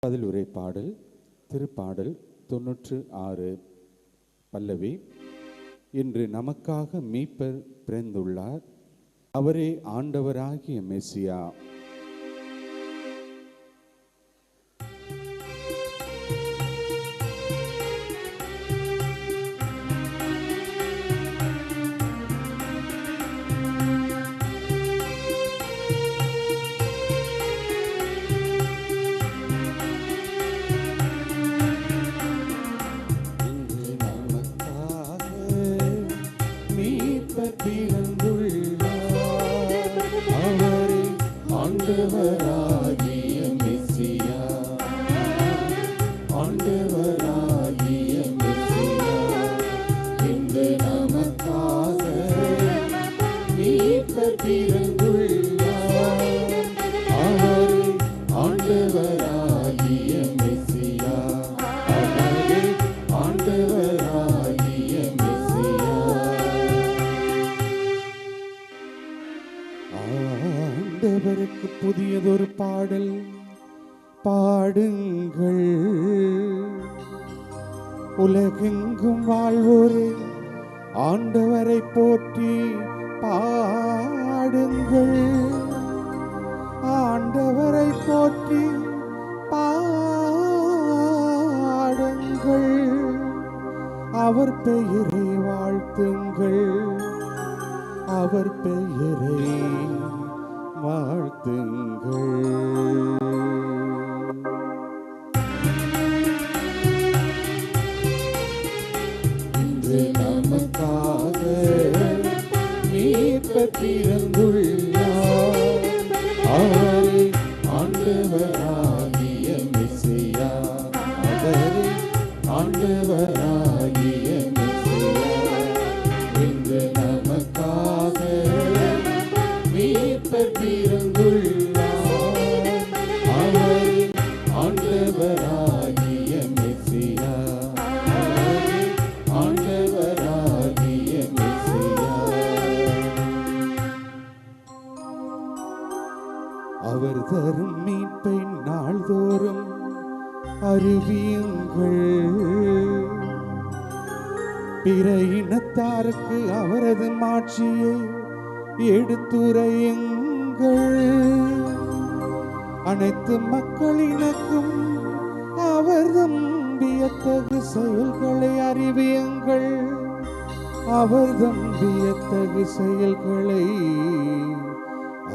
பதிலுரை பாடல் திருப்பாடல் 96 பல்லவி. இன்று நமக்காக மீட்பர் பிறந்துள்ளார், அவரே ஆண்டவராகிய மெசியா. ஆண்டவருக்கு புதியதொரு பாடல் பாடுங்கள், உலகெங்கும் வாழ்வோரே ஆண்டவரை போற்றி பாடுங்கள். ஆண்டவரை போற்றி பாடுங்கள், அவர் பெயரை வாழ்த்துங்கள், அவர் பெயரை வாழ்த்துங்கள். இன்று நமக்காக மீட்பர் பிறந்துள்ளார், அவரே ஆண்டவராகிய மெசியா. அவரே ஆண்டவராகிய மெசியா. இன்று நமக்காக மீட்பர் பிறந்துள்ளார், அவரே ஆண்டவராகிய மெசியா. அவரே ஆண்டவராகிய மெசியா. அவர் தரும் மீட்பை நாள்தோறும் அறிவியுங்கள், பிற இனத்தாருக்கு அவரது மாட்சியை எடுத்துரையுங்கள். அனைத்து மக்களினக்கும் அவர் வியத்தகு செயல்களை அறிவியுங்கள், அவர் வியத்தகு செயல்களை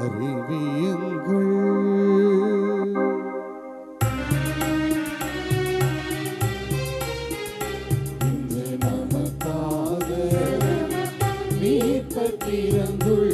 அறிவியுங்கள். இன்று நமக்காக மீட்பர் பிறந்துள்ளார்,